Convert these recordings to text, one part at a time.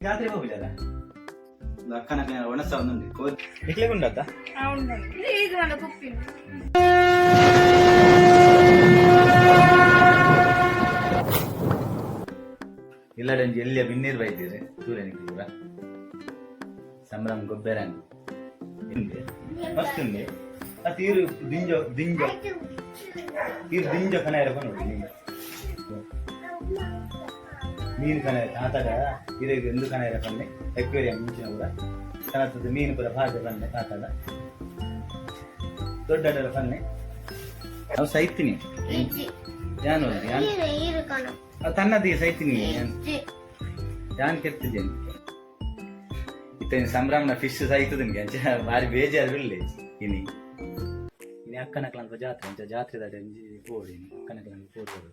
ಜಾತ್ರೆಗೆ ಹೋಗಿಲ್ಲ ಅಕ್ಕನ ಒಣಸ ಒಂದುಂಡು ಇಕ್ಲಿಗೆ ಉಂಡತ್ತ ಇಲ್ಲಡಂಜಿ ಎಲ್ಲಿಯ ಬಿನ್ನೀರು ಬೈತೀರಿ ಸೂರ್ಯನಿಗೆ ಪೂರ ಸಂಭ್ರಮ ಗೊಬ್ಬೆರಾಂಗ್ ಹಿಂದೆ ಮಸ್ತ್ ಉಂಡೆ ಆ ತೀರು ದಿಂಜ ದಿಂಜ ತೀರು ದಿಂಜ ಕಣ ಇರಪ್ಪ ನೋಡಿ ಮೀನು ಕಣ ಆತಾಗ ಇರೋದು ಎಂದು ಕಣ ಇರಪ್ಪನ್ನೆ ಎಕ್ವೇರಿಯಂ ಮುಂಚಿನ ಕೂಡ ಕಣತದ ಮೀನು ಕೂಡ ಭಾಗ ಬನ್ನೆ ಆತಾಗ ದೊಡ್ಡ ಬನ್ನೆ ಅವು ಸೈತೀನಿ ಯಾನು ತನ್ನದಿ ಸೈತೀನಿ ಯಾನ್ ಕೆತ್ತಿದ್ದೇನೆ ಇತ್ತ ಸಂಭ್ರಮನ ಫಿಶ್ ಸೈತದ ಭಾರಿ ಬೇಜಾರು ಇಲ್ಲ ಇನಿ ಅಕ್ಕನಕ್ಲಂತ ಜಾತ್ರೆ ಅಂಚ ಜಾತ್ರೆ ದಾಟಿ ಕೋಡಿ ಅಕ್ಕನಕ್ಲಂತ ಕೋಡಿ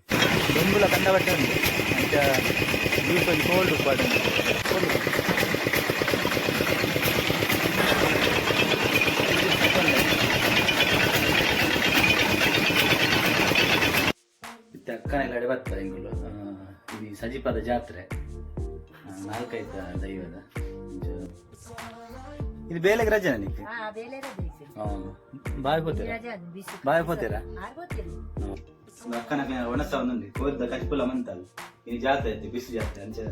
ದೊಂಬುಲ ಕಂಡ ಬಟ್ಟೆ ಉಂಟು ಅಂಚ ಜ್ಯೂಸಲ್ಲಿ ಕೋಲ್ಡ್ ಉಪ್ಪಾಡು ಇತ್ತ ಅಕ್ಕನೆಲ್ಲ ಬರ್ತಾರೆ ಹಿಂಗುಲು ಇದು ಸಜಿಪದ ಜಾತ್ರೆ 4-5 ದೈವದ ಇದು ಬೇಲೆಗೆ ರಜೆ ನನಗೆ ಬಾಯ್ ಹೋತೀರಾ ಅಕ್ಕನ ಒಣಸ ಒಂದೊಂದು ಕೋರಿದ ಕಚ್ಪುಲ ಮಂತಲ್ಲ ಇನ್ನು ಜಾತ್ರೆ ಐತಿ ಬಿಸಿ ಜಾತ್ರೆ ಅಂಚೆ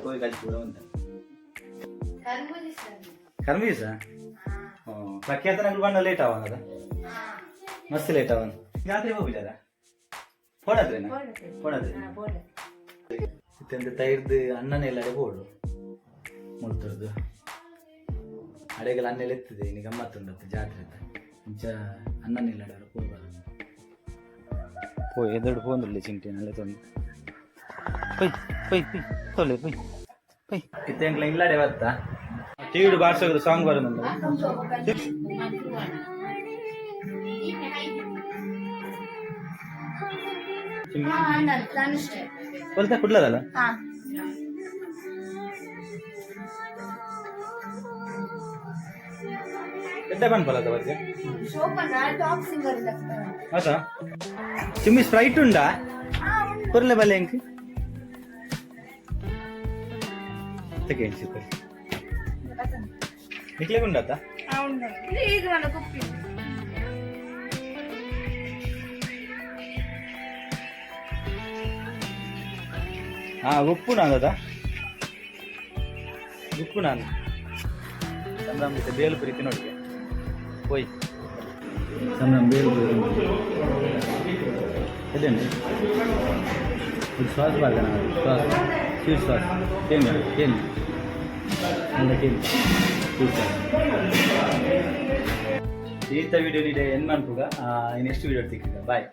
ಕೋರಿ ಕಚ್ಪುಲ ಮಂತ ಕರ್ಮೀಸ ಪ್ರಖ್ಯಾತ ಬಂಡ ಲೇಟ್ ಅವನದ ಮಸ್ತ್ ಲೇಟ್ ಅವನ್ ಜಾತ್ರೆ ಹೋಗಿದ್ದಾರ ಹೋಡದ್ರೇನ ಇತ್ತಂದ್ರೆ ತೈರ್ದು ಅನ್ನನೆಲ್ಲ ಬೋಡು ಮುಳ್ತದ್ದು ಅಡೆಗೆಲ್ಲ ಅನ್ನೆಲ್ಲ ಎತ್ತಿದೆ ಇನ್ನು ಗಮ್ಮತ್ತುಂಡತ್ತು ಜಾತ್ರೆ ಅಂತ ಇಂಚ ಅನ್ನನೆಲ್ಲ ಹೋಗ್ಬಾರ್ದು ಎದುರು ಹೋಂದಿಲ್ಲ ಚಿಂಟೆನೆಲ್ಲ ತೊಂದು ಪೈ ಪೈ ಪೈ ತೊಲೆ ಪೈ ಪೈ ಇತ್ತಂಗ್ಲ ಇಲ್ಲಡೆ ಬತ್ತ ಟಿವಿಡು ಬಾರ್ಸೋದು ಸಾಂಗ್ ಬರೋದು ಕೊಲ್ತಾ ಕುಡ್ಲದಲ್ಲ ಪನ್ಪಲದ ಬಗ್ಗೆ ಹೌದಾ ಚಿಮ್ಮಿ ಸ್ಪ್ರೈಟ್ ಉಂಡಾ ಕೊರ್ಲೆ ಬಲ್ಲೆ ಎಂಕ್ ನಿಕ್ಲೆ ಉಂಡತ್ತ ಉಪ್ಪು ನಾನದ ಉಪ್ಪು ನಾನು ಸಂಭ್ರಮ ಬೇಲು ಪ್ರೀತಿ ನೋಡಿಗೆ ಹೋಯ್ ಸಂಭ್ರಮ ಬೇಲು ಇದೇನು ಇದು ಶ್ವಾಸ ಭಾಗ ಶ್ವಾಸ ಸ್ವೀಟ್ ಶ್ವಾಸ ಏನು ಏನು ಏನು ಸ್ವೀಟ್ ಶ್ವಾಸ ಈತ ವಿಡಿಯೋ ನೀಡೆ ಏನು ಮಾಡ್ಬೋದ ನೆಕ್ಸ್ಟ್ ವಿಡಿಯೋ ಸಿಕ್ಕಿದೆ ಬಾಯ್.